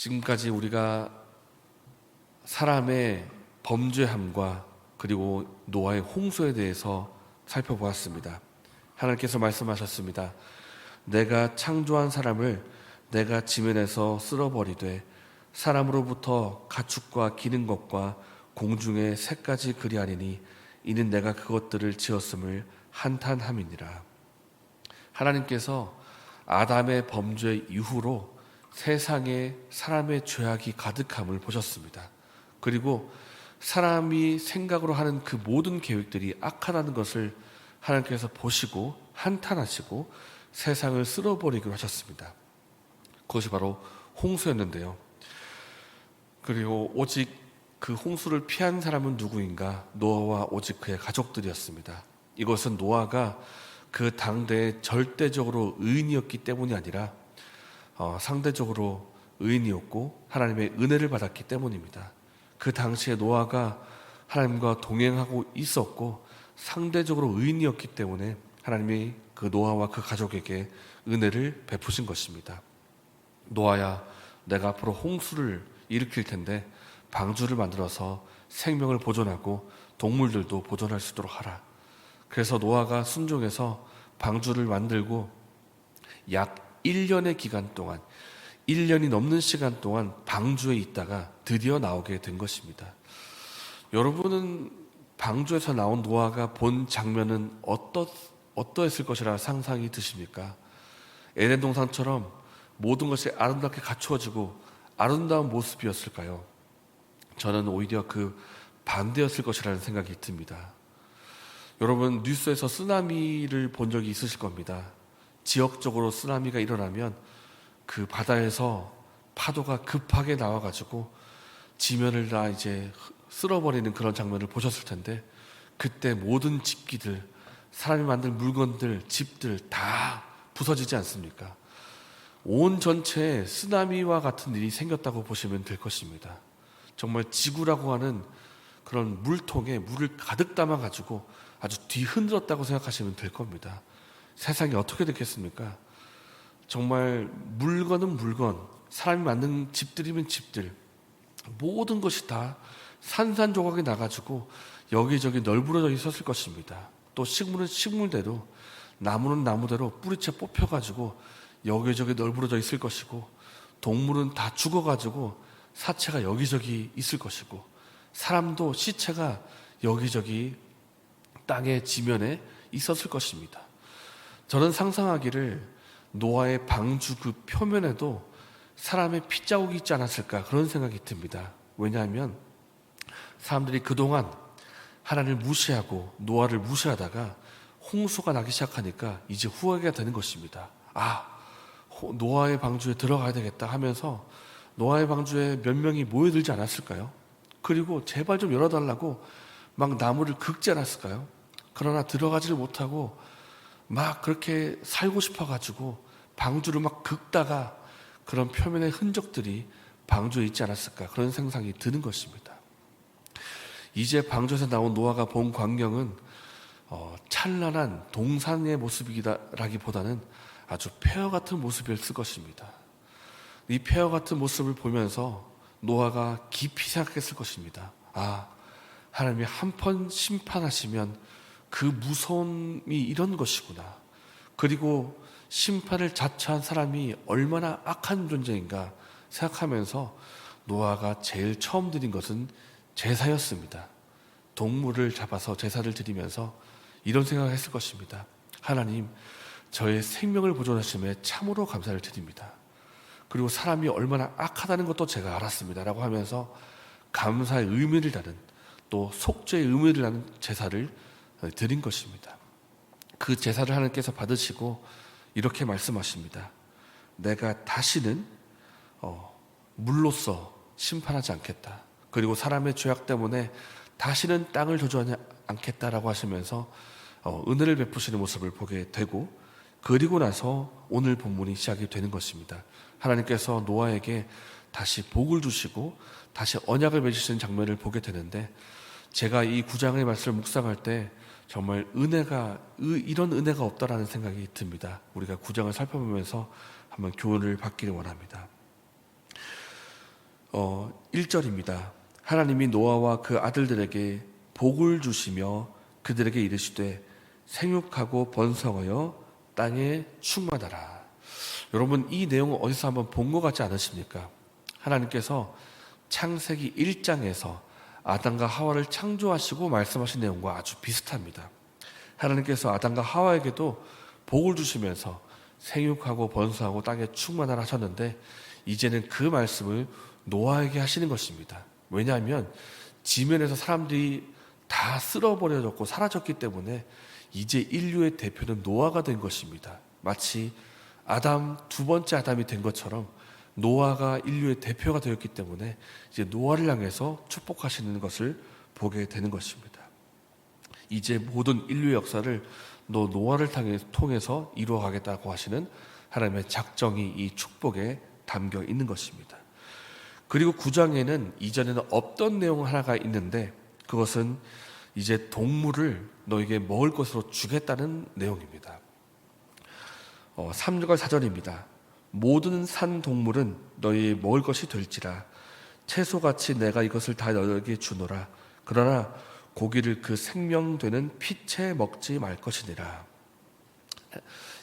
지금까지 우리가 사람의 범죄함과 그리고 노아의 홍수에 대해서 살펴보았습니다. 하나님께서 말씀하셨습니다. 내가 창조한 사람을 내가 지면에서 쓸어버리되 사람으로부터 가축과 기는 것과 공중의 새까지 그리하리니 이는 내가 그것들을 지었음을 한탄함이니라. 하나님께서 아담의 범죄 이후로 세상에 사람의 죄악이 가득함을 보셨습니다. 그리고 사람이 생각으로 하는 그 모든 계획들이 악하다는 것을 하나님께서 보시고 한탄하시고 세상을 쓸어버리기로 하셨습니다. 그것이 바로 홍수였는데요. 그리고 오직 그 홍수를 피한 사람은 누구인가? 노아와 오직 그의 가족들이었습니다. 이것은 노아가 그 당대에 절대적으로 의인이었기 때문이 아니라 상대적으로 의인이었고 하나님의 은혜를 받았기 때문입니다. 그 당시에 노아가 하나님과 동행하고 있었고 상대적으로 의인이었기 때문에 하나님이 그 노아와 그 가족에게 은혜를 베푸신 것입니다. 노아야, 내가 앞으로 홍수를 일으킬 텐데 방주를 만들어서 생명을 보존하고 동물들도 보존할 수 있도록 하라. 그래서 노아가 순종해서 방주를 만들고 약 1년의 기간 동안 1년이 넘는 시간 동안 방주에 있다가 드디어 나오게 된 것입니다. 여러분은 방주에서 나온 노아가 본 장면은 어떠했을 것이라 상상이 드십니까? 에덴 동산처럼 모든 것이 아름답게 갖추어지고 아름다운 모습이었을까요? 저는 오히려 그 반대였을 것이라는 생각이 듭니다. 여러분, 뉴스에서 쓰나미를 본 적이 있으실 겁니다. 지역적으로 쓰나미가 일어나면 그 바다에서 파도가 급하게 나와가지고 지면을 다 이제 쓸어버리는 그런 장면을 보셨을 텐데, 그때 모든 집기들, 사람이 만든 물건들, 집들 다 부서지지 않습니까? 온 전체에 쓰나미와 같은 일이 생겼다고 보시면 될 것입니다. 정말 지구라고 하는 그런 물통에 물을 가득 담아가지고 아주 뒤흔들었다고 생각하시면 될 겁니다. 세상이 어떻게 됐겠습니까? 정말 물건은 물건, 사람이 만든 집들이면 집들, 모든 것이 다 산산조각이 나가지고 여기저기 널브러져 있었을 것입니다. 또 식물은 식물대로, 나무는 나무대로 뿌리채 뽑혀가지고 여기저기 널브러져 있을 것이고, 동물은 다 죽어가지고 사체가 여기저기 있을 것이고, 사람도 시체가 여기저기 땅의 지면에 있었을 것입니다. 저는 상상하기를 노아의 방주 그 표면에도 사람의 핏자국이 있지 않았을까, 그런 생각이 듭니다. 왜냐하면 사람들이 그동안 하나님을 무시하고 노아를 무시하다가 홍수가 나기 시작하니까 이제 후회가 되는 것입니다. 노아의 방주에 들어가야 되겠다 하면서 노아의 방주에 몇 명이 모여들지 않았을까요? 그리고 제발 좀 열어달라고 막 나무를 긁지 않았을까요? 그러나 들어가지를 못하고 막 그렇게 살고 싶어가지고 방주를 막 긁다가 그런 표면의 흔적들이 방주에 있지 않았을까, 그런 생각이 드는 것입니다. 이제 방주에서 나온 노아가 본 광경은 찬란한 동산의 모습이라기보다는 아주 폐허 같은 모습이었을 것입니다. 이 폐허 같은 모습을 보면서 노아가 깊이 생각했을 것입니다. 하나님이 한번 심판하시면 그 무서움이 이런 것이구나. 그리고 심판을 자처한 사람이 얼마나 악한 존재인가 생각하면서 노아가 제일 처음 드린 것은 제사였습니다. 동물을 잡아서 제사를 드리면서 이런 생각을 했을 것입니다. 하나님, 저의 생명을 보존하심에 참으로 감사를 드립니다. 그리고 사람이 얼마나 악하다는 것도 제가 알았습니다 라고 하면서 감사의 의미를 다는, 또 속죄의 의미를 다는 제사를 드린 것입니다. 그 제사를 하나님께서 받으시고 이렇게 말씀하십니다. 내가 다시는 물로써 심판하지 않겠다. 그리고 사람의 죄악 때문에 다시는 땅을 저주하지 않겠다라고 하시면서 은혜를 베푸시는 모습을 보게 되고, 그리고 나서 오늘 본문이 시작이 되는 것입니다. 하나님께서 노아에게 다시 복을 주시고 다시 언약을 맺으시는 장면을 보게 되는데, 제가 이 9장의 말씀을 묵상할 때 정말 이런 은혜가 없다라는 생각이 듭니다. 우리가 9장을 살펴보면서 한번 교훈을 받기를 원합니다. 1절입니다. 하나님이 노아와 그 아들들에게 복을 주시며 그들에게 이르시되 생육하고 번성하여 땅에 충만하라. 여러분, 이 내용을 어디서 한번 본 것 같지 않으십니까? 하나님께서 창세기 1장에서 아담과 하와를 창조하시고 말씀하신 내용과 아주 비슷합니다. 하나님께서 아담과 하와에게도 복을 주시면서 생육하고 번성하고 땅에 충만하라 하셨는데, 이제는 그 말씀을 노아에게 하시는 것입니다. 왜냐하면 지면에서 사람들이 다 쓸어버려졌고 사라졌기 때문에 이제 인류의 대표는 노아가 된 것입니다. 마치 아담, 두 번째 아담이 된 것처럼 노아가 인류의 대표가 되었기 때문에 이제 노아를 향해서 축복하시는 것을 보게 되는 것입니다. 이제 모든 인류의 역사를 노아를 통해서 이루어가겠다고 하시는 하나님의 작정이 이 축복에 담겨 있는 것입니다. 그리고 9장에는 이전에는 없던 내용 하나가 있는데, 그것은 이제 동물을 너에게 먹을 것으로 주겠다는 내용입니다. 3절과 4절입니다. 모든 산 동물은 너희 먹을 것이 될지라. 채소같이 내가 이것을 다 너에게 주노라. 그러나 고기를 그 생명되는 피채 먹지 말 것이니라.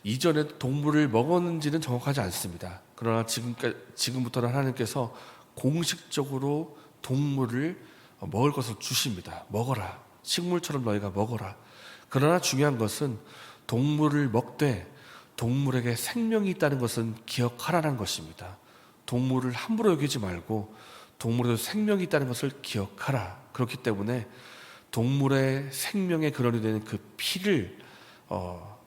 이전에 동물을 먹었는지는 정확하지 않습니다. 그러나 지금부터는 하나님께서 공식적으로 동물을 먹을 것을 주십니다. 먹어라. 식물처럼 너희가 먹어라. 그러나 중요한 것은 동물을 먹되 동물에게 생명이 있다는 것은 기억하라는 것입니다. 동물을 함부로 여기지 말고 동물에도 생명이 있다는 것을 기억하라. 그렇기 때문에 동물의 생명의 근원이 되는 그 피를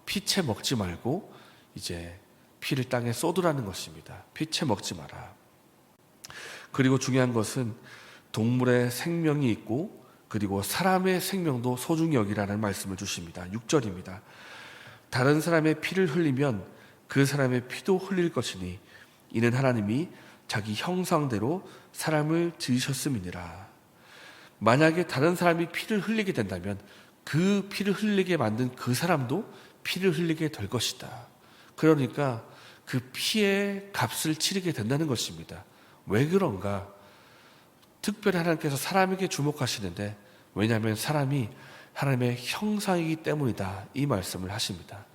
피채 먹지 말고 이제 피를 땅에 쏟으라는 것입니다. 피채 먹지 마라. 그리고 중요한 것은 동물의 생명이 있고 그리고 사람의 생명도 소중히 여기라는 말씀을 주십니다. 6절입니다. 다른 사람의 피를 흘리면 그 사람의 피도 흘릴 것이니 이는 하나님이 자기 형상대로 사람을 지으셨음이니라. 만약에 다른 사람이 피를 흘리게 된다면 그 피를 흘리게 만든 그 사람도 피를 흘리게 될 것이다. 그러니까 그 피의 값을 치르게 된다는 것입니다. 왜 그런가? 특별히 하나님께서 사람에게 주목하시는데, 왜냐하면 사람이 하나님의 형상이기 때문이다, 이 말씀을 하십니다.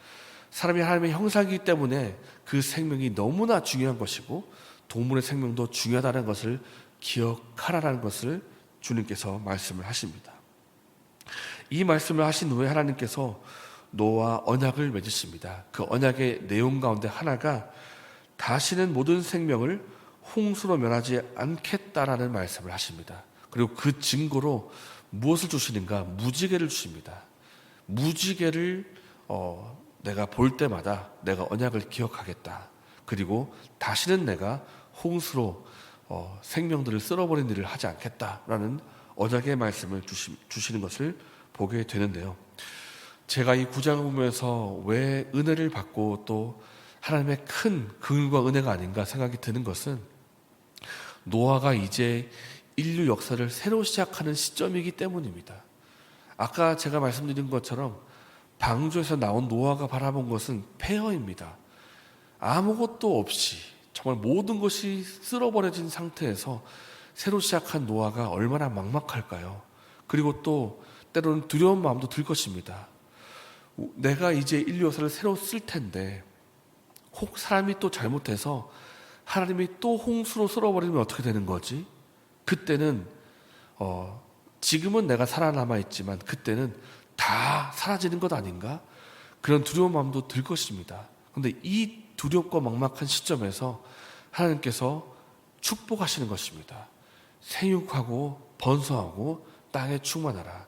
사람이 하나님의 형상이기 때문에 그 생명이 너무나 중요한 것이고 동물의 생명도 중요하다는 것을 기억하라는 것을 주님께서 말씀을 하십니다. 이 말씀을 하신 후에 하나님께서 노아와 언약을 맺으십니다. 그 언약의 내용 가운데 하나가 다시는 모든 생명을 홍수로 멸하지 않겠다라는 말씀을 하십니다. 그리고 그 증거로 무엇을 주시는가? 무지개를 주십니다. 무지개를 내가 볼 때마다 내가 언약을 기억하겠다. 그리고 다시는 내가 홍수로 생명들을 쓸어버린 일을 하지 않겠다라는 언약의 말씀을 주시는 것을 보게 되는데요. 제가 이 9장을 보면서 왜 은혜를 받고 또 하나님의 큰 긍휼과 은혜가 아닌가 생각이 드는 것은, 노아가 이제 인류 역사를 새로 시작하는 시점이기 때문입니다. 아까 제가 말씀드린 것처럼 방주에서 나온 노아가 바라본 것은 폐허입니다. 아무것도 없이 정말 모든 것이 쓸어버려진 상태에서 새로 시작한 노아가 얼마나 막막할까요? 그리고 또 때로는 두려운 마음도 들 것입니다. 내가 이제 인류 역사를 새로 쓸 텐데 혹 사람이 또 잘못해서 하나님이 또 홍수로 쓸어버리면 어떻게 되는 거지? 그때는 지금은 내가 살아남아 있지만 그때는 다 사라지는 것 아닌가? 그런 두려운 마음도 들 것입니다. 그런데 이 두렵고 막막한 시점에서 하나님께서 축복하시는 것입니다. 생육하고 번성하고 땅에 충만하라.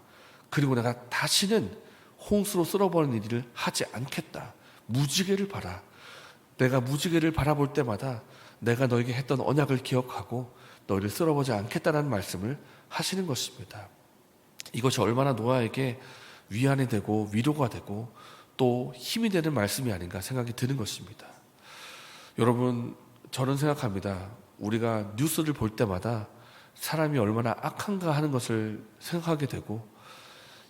그리고 내가 다시는 홍수로 쓸어버리는 일을 하지 않겠다. 무지개를 봐라. 내가 무지개를 바라볼 때마다 내가 너에게 했던 언약을 기억하고 너희를 쓸어보지 않겠다는 말씀을 하시는 것입니다. 이것이 얼마나 노아에게 위안이 되고 위로가 되고 또 힘이 되는 말씀이 아닌가 생각이 드는 것입니다. 여러분, 저는 생각합니다. 우리가 뉴스를 볼 때마다 사람이 얼마나 악한가 하는 것을 생각하게 되고,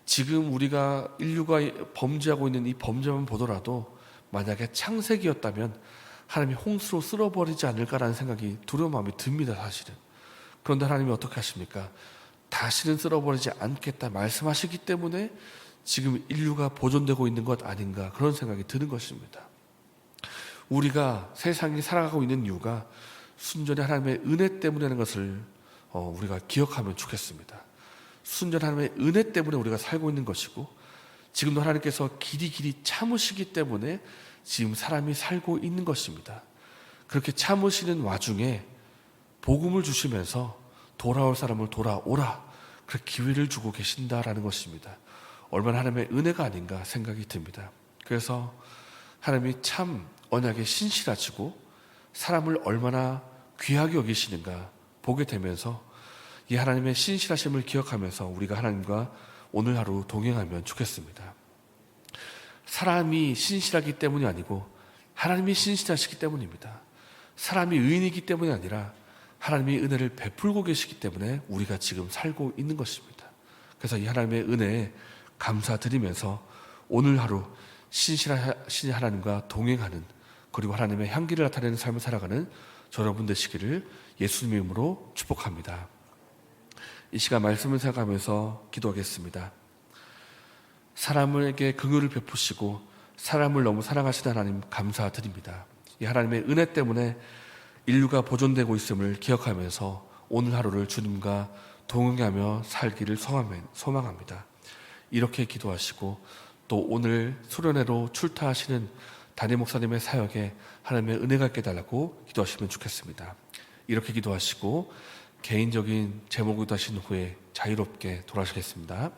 지금 우리가 인류가 범죄하고 있는 이 범죄만 보더라도 만약에 창세기였다면 하나님이 홍수로 쓸어버리지 않을까라는 생각이, 두려운 마음이 듭니다. 사실은 그런데 하나님이 어떻게 하십니까? 다시는 쓸어버리지 않겠다 말씀하시기 때문에 지금 인류가 보존되고 있는 것 아닌가 그런 생각이 드는 것입니다. 우리가 세상이 살아가고 있는 이유가 순전히 하나님의 은혜 때문이라는 것을 우리가 기억하면 좋겠습니다. 순전히 하나님의 은혜 때문에 우리가 살고 있는 것이고 지금도 하나님께서 길이 참으시기 때문에 지금 사람이 살고 있는 것입니다. 그렇게 참으시는 와중에 복음을 주시면서 돌아올 사람을 돌아오라 그렇게 기회를 주고 계신다라는 것입니다. 얼마나 하나님의 은혜가 아닌가 생각이 듭니다. 그래서 하나님이 참 언약에 신실하시고 사람을 얼마나 귀하게 여기시는가 보게 되면서 이 하나님의 신실하심을 기억하면서 우리가 하나님과 오늘 하루 동행하면 좋겠습니다. 사람이 신실하기 때문이 아니고 하나님이 신실하시기 때문입니다. 사람이 의인이기 때문이 아니라 하나님이 은혜를 베풀고 계시기 때문에 우리가 지금 살고 있는 것입니다. 그래서 이 하나님의 은혜에 감사드리면서 오늘 하루 신실하신 하나님과 동행하는 그리고 하나님의 향기를 나타내는 삶을 살아가는 저 여러분 되시기를 예수님의 이름으로 축복합니다. 이 시간 말씀을 생각하면서 기도하겠습니다. 사람에게 긍휼을 베푸시고 사람을 너무 사랑하시는 하나님 감사드립니다. 이 하나님의 은혜 때문에 인류가 보존되고 있음을 기억하면서 오늘 하루를 주님과 동행하며 살기를 소망합니다. 이렇게 기도하시고 또 오늘 수련회로 출타하시는 담임 목사님의 사역에 하나님의 은혜가 있게 달라고 기도하시면 좋겠습니다. 이렇게 기도하시고 개인적인 제목을 하신 후에 자유롭게 돌아가시겠습니다.